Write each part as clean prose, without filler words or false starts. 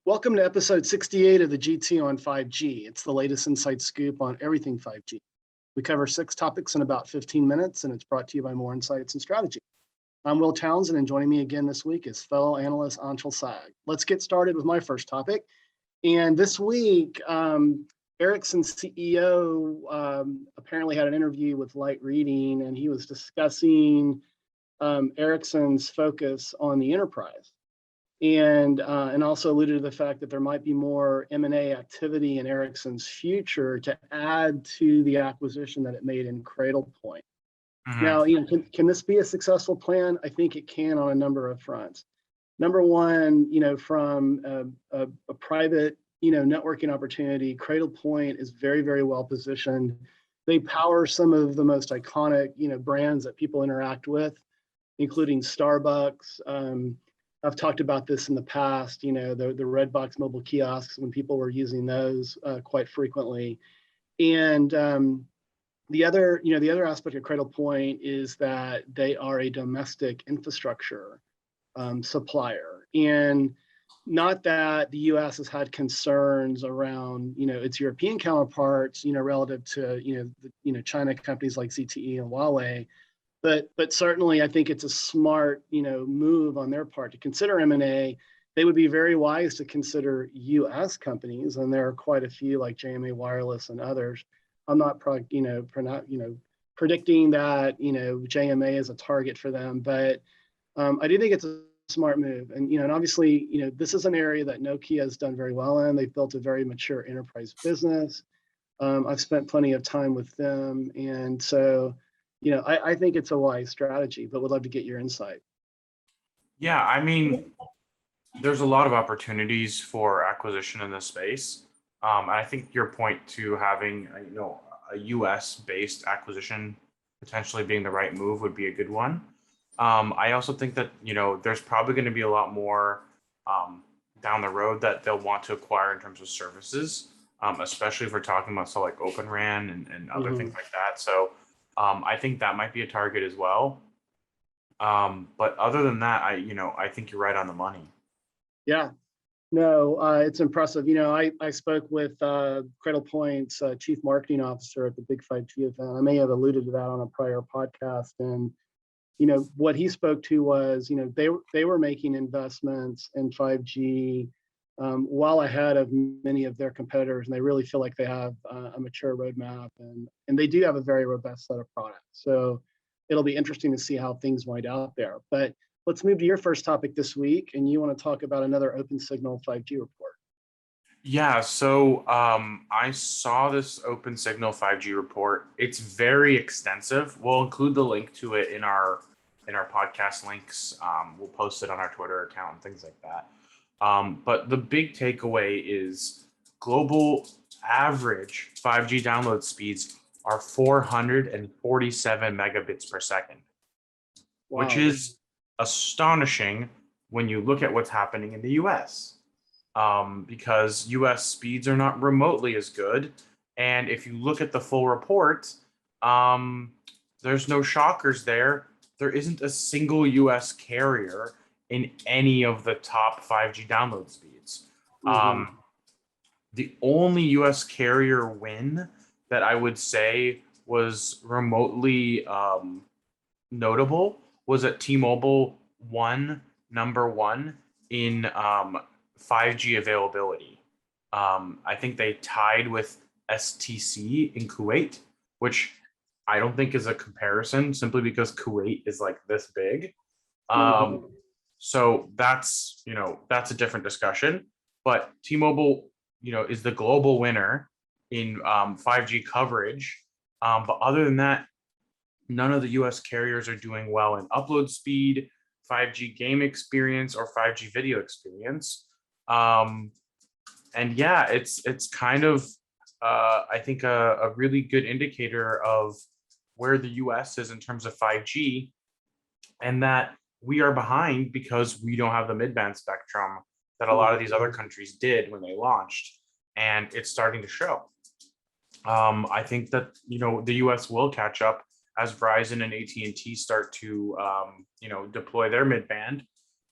Welcome to episode 68 of the GT on 5G. It's the latest inside scoop on everything 5G. We cover 6 topics in about 15 minutes, and it's brought to you by More Insights and Strategy. I'm Will Townsend, and joining me again this week is fellow analyst Anshel Sag. Let's get started with my first topic. And this week, Ericsson's CEO apparently had an interview with Light Reading, and he was discussing Ericsson's focus on the enterprise. And also alluded to the fact that there might be more M&A activity in Ericsson's future to add to the acquisition that it made in Cradlepoint. Mm-hmm. Now, can this be a successful plan? I think it can on a number of fronts. Number one, from a private, networking opportunity, Cradlepoint is very, very well positioned. They power some of the most iconic, brands that people interact with, including Starbucks. I've talked about this in the past, the Redbox mobile kiosks when people were using those quite frequently. And the other aspect of Cradlepoint is that they are a domestic infrastructure supplier. And not that the U.S. has had concerns around, its European counterparts, relative to, China companies like ZTE and Huawei. But certainly, I think it's a smart, move on their part to consider M&A. They would be very wise to consider U.S. companies, and there are quite a few like JMA Wireless and others. I'm not, predicting that JMA is a target for them, but I do think it's a smart move. And and obviously, this is an area that Nokia has done very well in. They've built a very mature enterprise business. I've spent plenty of time with them, and so. I think it's a wise strategy, but would love to get your insight. Yeah, I mean, there's a lot of opportunities for acquisition in this space. And I think your point to having, a US-based acquisition potentially being the right move would be a good one. I also think that, there's probably going to be a lot more down the road that they'll want to acquire in terms of services, especially if we're talking about so like Open RAN and other things like that. So I think that might be a target as well. But other than that, I think you're right on the money. Yeah, no, it's impressive. I spoke with Cradlepoint's chief marketing officer at the Big 5G event. I may have alluded to that on a prior podcast. And, what he spoke to was, they were making investments in 5G well ahead of many of their competitors, and they really feel like they have a mature roadmap, and they do have a very robust set of products. So it'll be interesting to see how things wind out there. But let's move to your first topic this week, and you want to talk about another OpenSignal 5G report. Yeah, so I saw this OpenSignal 5G report. It's very extensive. We'll include the link to it in our podcast links. We'll post it on our Twitter account and things like that. But the big takeaway is global average 5G download speeds are 447 megabits per second, wow, which is astonishing when you look at what's happening in the US, because US speeds are not remotely as good. And if you look at the full report, there's no shockers there. There isn't a single US carrier in any of the top 5G download speeds. The only US carrier win that I would say was remotely notable was that T-Mobile won number 1 in 5G availability. I think they tied with STC in Kuwait, which I don't think is a comparison simply because Kuwait is like this big. So that's a different discussion, but T-Mobile, is the global winner in 5G coverage. But other than that, none of the US carriers are doing well in upload speed, 5G game experience, or 5G video experience. And yeah, it's kind of, I think a really good indicator of where the US is in terms of 5G, and that we are behind because we don't have the mid-band spectrum that a lot of these other countries did when they launched, and it's starting to show. I think that the US will catch up as Verizon and AT&T start to deploy their mid-band,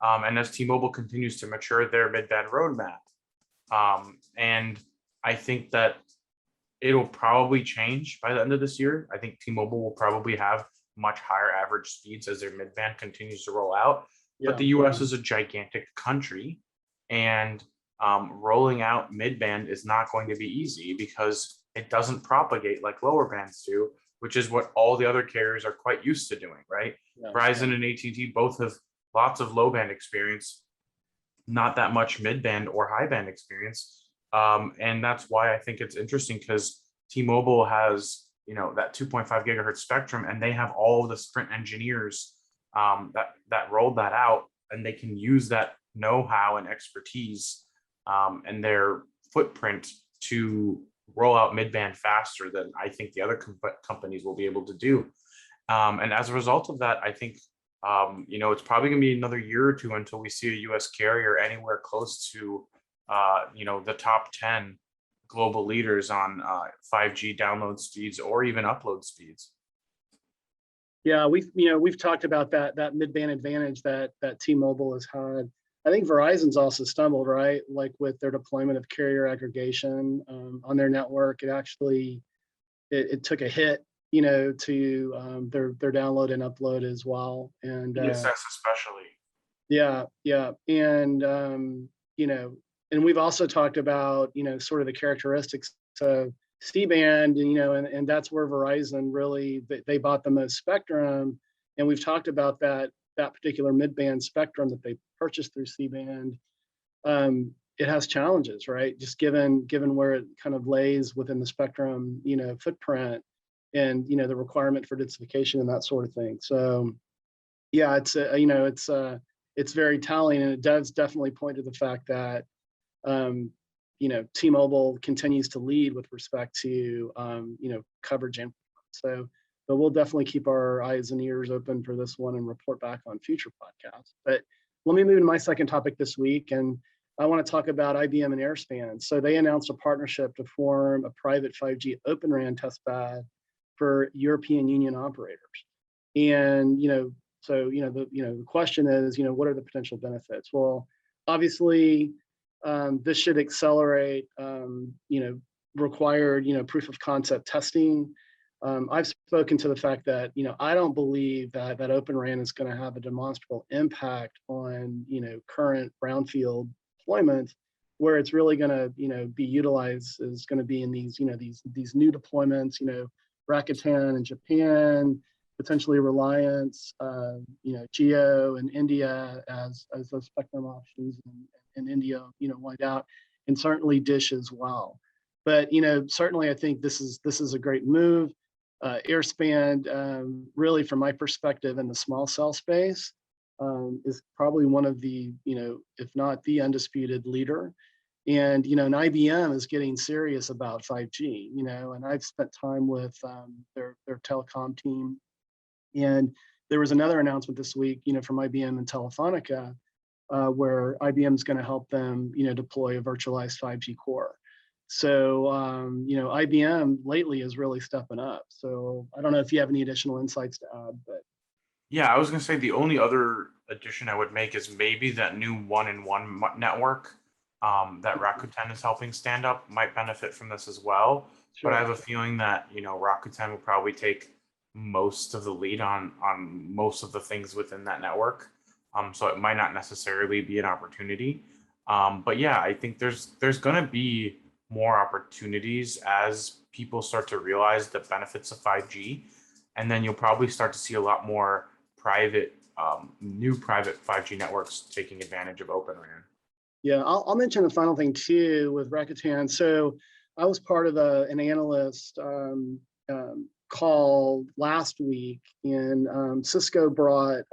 and as T-Mobile continues to mature their mid-band roadmap. And I think that it'll probably change by the end of this year. I think T-Mobile will probably have much higher average speeds as their midband continues to roll out. But Yeah. the US is a gigantic country, and rolling out midband is not going to be easy because it doesn't propagate like lower bands do, which is what all the other carriers are quite used to doing, right? Yeah. Verizon and AT&T both have lots of low band experience, not that much mid-band or high band experience. And that's why I think it's interesting, because T-Mobile has, that 2.5 gigahertz spectrum, and they have all of the Sprint engineers that rolled that out, and they can use that know-how and expertise and their footprint to roll out mid-band faster than I think the other companies will be able to do. And as a result of that, I think it's probably going to be another year or two until we see a U.S. carrier anywhere close to, the top 10 global leaders on 5G download speeds or even upload speeds. Yeah, we've talked about that mid-band advantage that T-Mobile has had. I think Verizon's also stumbled, right? Like with their deployment of carrier aggregation on their network, it took a hit, to their download and upload as well. And DSS especially. Yeah, and and we've also talked about sort of the characteristics of C-band, and that's where Verizon really they bought the most spectrum, and we've talked about that particular mid-band spectrum that they purchased through C-band. It has challenges, right? Just given where it kind of lays within the spectrum, footprint, and the requirement for densification and that sort of thing. So, yeah, it's very telling, and it does definitely point to the fact that T-Mobile continues to lead with respect to coverage. And so, but we'll definitely keep our eyes and ears open for this one and report back on future podcasts. But let me move to my second topic this week, and I want to talk about IBM and Airspan. So they announced a partnership to form a private 5G Open RAN testbed for European Union operators. And the question is, what are the potential benefits? Well, obviously, this should accelerate, required, proof of concept testing. I've spoken to the fact that, I don't believe that Open RAN is going to have a demonstrable impact on, current brownfield deployments. Where it's really going to, be utilized is going to be in these, these new deployments, Rakuten in Japan, potentially Reliance, Geo in India as those spectrum options in India, wide out, and certainly Dish as well. But certainly I think this is a great move. Airspan, really, from my perspective, in the small cell space, is probably one of the, if not the undisputed leader. And and IBM is getting serious about 5G. And I've spent time with their telecom team. And there was another announcement this week, from IBM and Telefonica, where IBM is going to help them, deploy a virtualized 5G core. So, IBM lately is really stepping up. So I don't know if you have any additional insights to add, but. Yeah, I was going to say the only other addition I would make is maybe that new one-in-one network that Rakuten is helping stand up might benefit from this as well. Sure. But I have a feeling that, Rakuten will probably take most of the lead on most of the things within that network. So it might not necessarily be an opportunity. But yeah, I think there's going to be more opportunities as people start to realize the benefits of 5G. And then you'll probably start to see a lot more new private 5G networks taking advantage of Open RAN. Yeah, I'll mention the final thing too with Rakuten. So I was part of an analyst call last week, and Cisco brought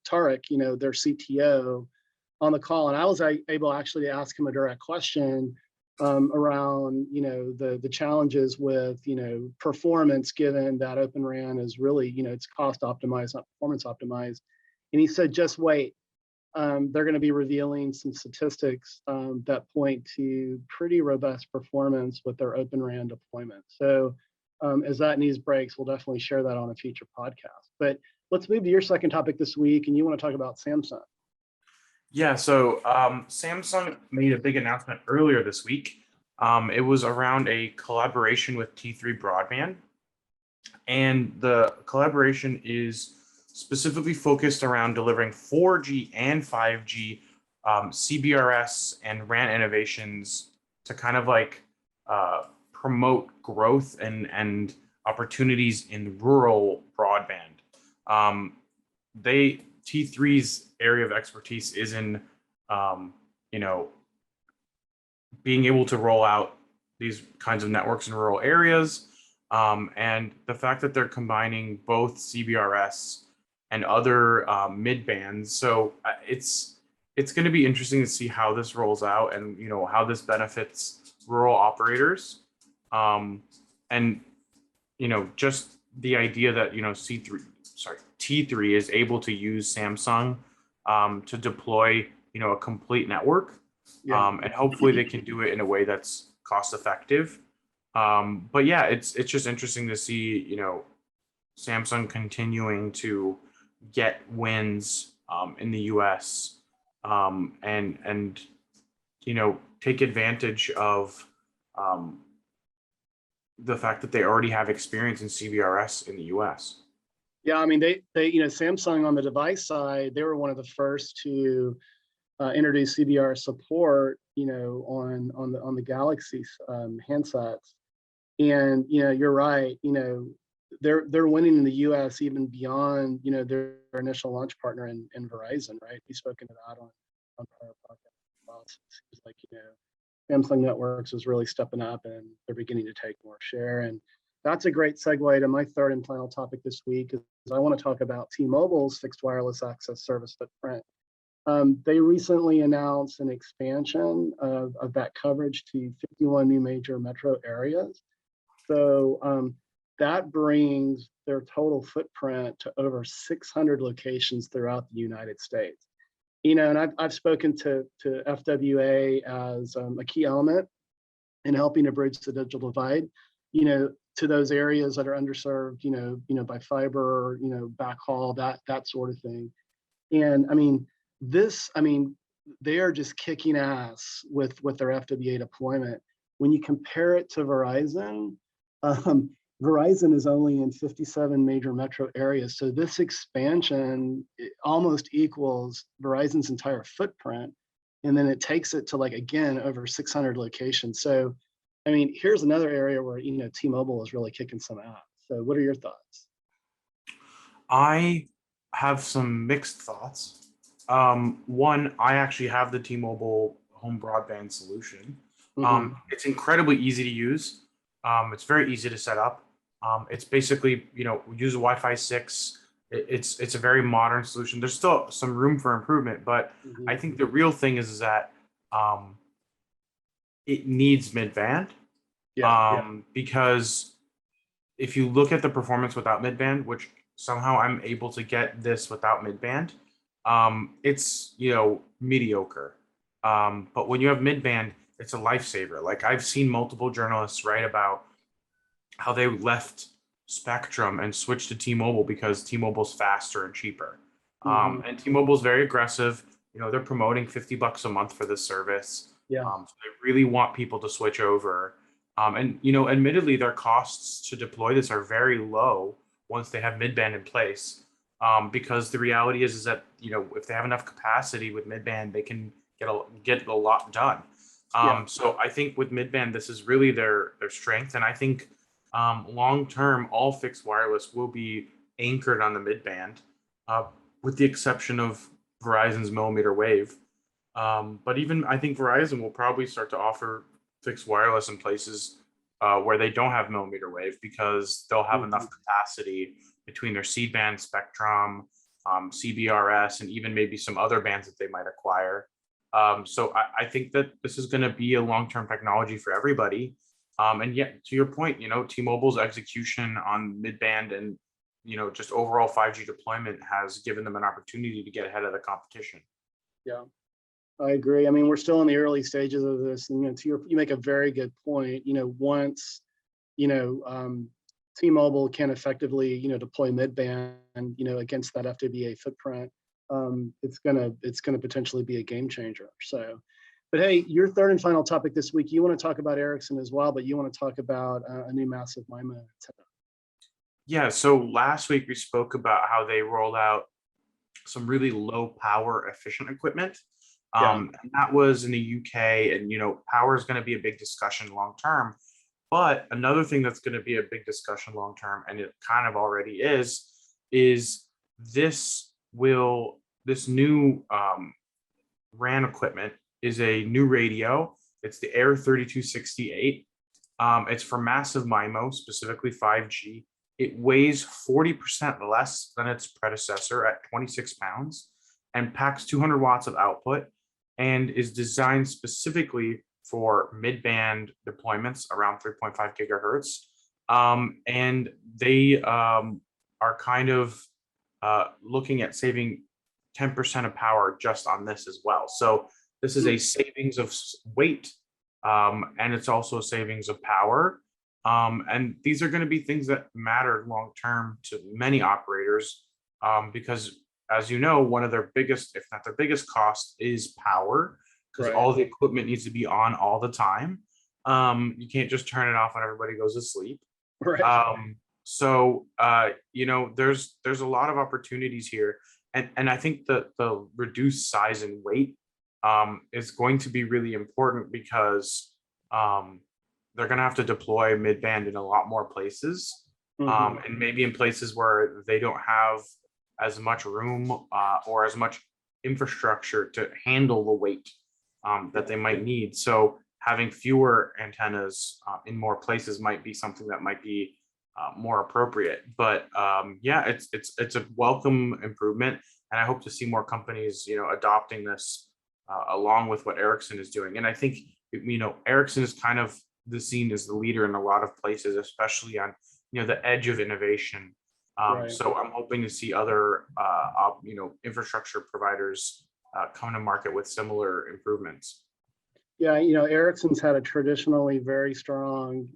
Tarek, their CTO, on the call, and I was able actually to ask him a direct question around the challenges with performance, given that Open RAN is really it's cost optimized, not performance optimized. And he said, just wait. They're going to be revealing some statistics that point to pretty robust performance with their Open RAN deployment. So as that news breaks, we'll definitely share that on a future podcast. But let's move to your second topic this week, and you want to talk about Samsung. Yeah, so Samsung made a big announcement earlier this week. It was around a collaboration with T3 Broadband, and the collaboration is specifically focused around delivering 4G and 5G CBRS and RAN innovations to kind of like promote growth and opportunities in rural broadband. Um, they T3's area of expertise is in um, you know being able to roll out these kinds of networks in rural areas. And the fact that they're combining both CBRS and other mid bands, so it's going to be interesting to see how this rolls out and how this benefits rural operators. Um, and just the idea that T3 is able to use Samsung to deploy a complete network, Yeah. and hopefully they can do it in a way that's cost effective. But yeah, it's just interesting to see Samsung continuing to get wins in the U.S. And take advantage of um, the fact that they already have experience in CBRS in the U.S. Yeah, I mean, Samsung on the device side, they were one of the first to introduce CBR support, on the Galaxy handsets. And you're right. They're winning in the U.S. even beyond their initial launch partner in Verizon, right? We've spoken to that on prior podcasts as well. So it seems like Samsung Networks is really stepping up and they're beginning to take more share. And that's a great segue to my third and final topic this week. Is I want to talk about T-Mobile's fixed wireless access service footprint. They recently announced an expansion of that coverage to 51 new major metro areas. So that brings their total footprint to over 600 locations throughout the United States. And I've spoken to FWA as a key element in helping to bridge the digital divide, to those areas that are underserved, by fiber, backhaul, that sort of thing. And they are just kicking ass with their FWA deployment. When you compare it to Verizon, Verizon is only in 57 major metro areas. So this expansion almost equals Verizon's entire footprint. And then it takes it to again, over 600 locations. So, here's another area where, T-Mobile is really kicking some ass. So what are your thoughts? I have some mixed thoughts. One, I actually have the T-Mobile home broadband solution. It's incredibly easy to use. It's very easy to set up. It's basically, we use a Wi-Fi 6. It's a very modern solution. There's still some room for improvement, but I think the real thing is that it needs mid-band. Because if you look at the performance without mid-band, which somehow I'm able to get this without mid-band, it's mediocre. But when you have mid-band, it's a lifesaver. Like I've seen multiple journalists write about how they left Spectrum and switched to T-Mobile because T-Mobile's faster and cheaper. And T-Mobile's very aggressive. They're promoting $50 a month for this service. So they really want people to switch over. And admittedly, their costs to deploy this are very low once they have mid-band in place. Because the reality is that if they have enough capacity with mid-band, they can get a lot done. So I think with mid-band, this is really their strength, and I think long term, all fixed wireless will be anchored on the mid-band, with the exception of Verizon's millimeter wave. But even I think Verizon will probably start to offer fixed wireless in places where they don't have millimeter wave because they'll have enough capacity between their C-band spectrum, CBRS, and even maybe some other bands that they might acquire. So I think that this is going to be a long-term technology for everybody. And yet, to your point, T-Mobile's execution on mid-band and just overall 5G deployment has given them an opportunity to get ahead of the competition. Yeah, I agree. We're still in the early stages of this, and you make a very good point. Once T-Mobile can effectively deploy mid-band against that FWA footprint, it's gonna potentially be a game changer. So, but hey, your third and final topic this week, you want to talk about Ericsson as well, but you want to talk about a new Massive MIMO antenna. Yeah, so last week we spoke about how they rolled out some really low power efficient equipment. Yeah. And that was in the UK, and power is going to be a big discussion long term. But another thing that's going to be a big discussion long term, and it kind of already is this new RAN equipment is a new radio. It's the Air 3268. It's for Massive MIMO, specifically 5G. It weighs 40% less than its predecessor at 26 pounds and packs 200 watts of output and is designed specifically for mid-band deployments around 3.5 gigahertz. And they are kind of looking at saving 10% of power just on this as well. So this is a savings of weight, and it's also a savings of power. And these are going to be things that matter long term to many operators, because, as you know, one of their biggest, if not their biggest cost, is power, because all the equipment needs to be on all the time. You can't just turn it off when everybody goes to sleep. Right. So there's a lot of opportunities here, and I think that the reduced size and weight is going to be really important, because they're going to have to deploy mid-band in a lot more places, and maybe in places where they don't have as much room or as much infrastructure to handle the weight that they might need. So having fewer antennas in more places might be something that might be more appropriate. But it's a welcome improvement, and I hope to see more companies adopting this along with what Ericsson is doing. And I think Ericsson is kind of the scene as the leader in a lot of places, especially on the edge of innovation. So I'm hoping to see other infrastructure providers come to market with similar improvements. Yeah, Ericsson's had a traditionally very strong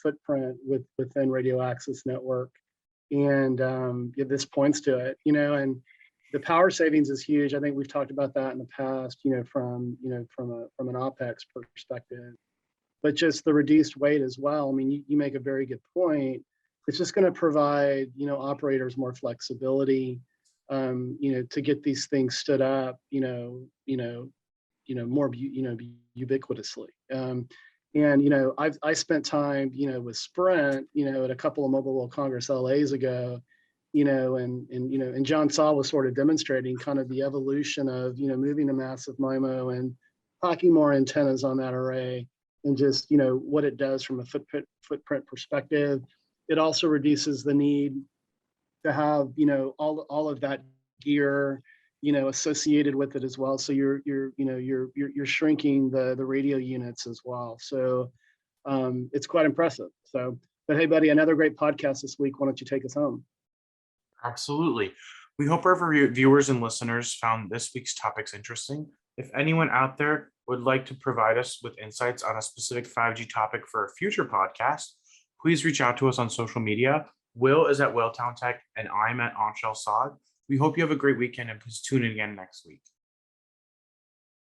footprint within radio access network, and this points to it. And the power savings is huge. I think we've talked about that in the past, from an OpEx perspective. But just the reduced weight as well. I mean, you make a very good point. It's just going to provide, operators more flexibility, to get these things stood up, more, ubiquitously. And I spent time, with Sprint, at a couple of Mobile World Congress LAs ago, and John Saw was sort of demonstrating kind of the evolution of, moving to Massive MIMO and packing more antennas on that array, and just what it does from a footprint perspective. It also reduces the need to have all of that gear associated with it as well. So you're shrinking the radio units as well. So it's quite impressive. So, but hey, buddy, another great podcast this week. Why don't you take us home? Absolutely. We hope our viewers and listeners found this week's topics interesting. If anyone out there would like to provide us with insights on a specific 5G topic for a future podcast, please reach out to us on social media. Will is at Willtown Tech, and I'm at Anshel. We hope you have a great weekend, and please tune in again next week.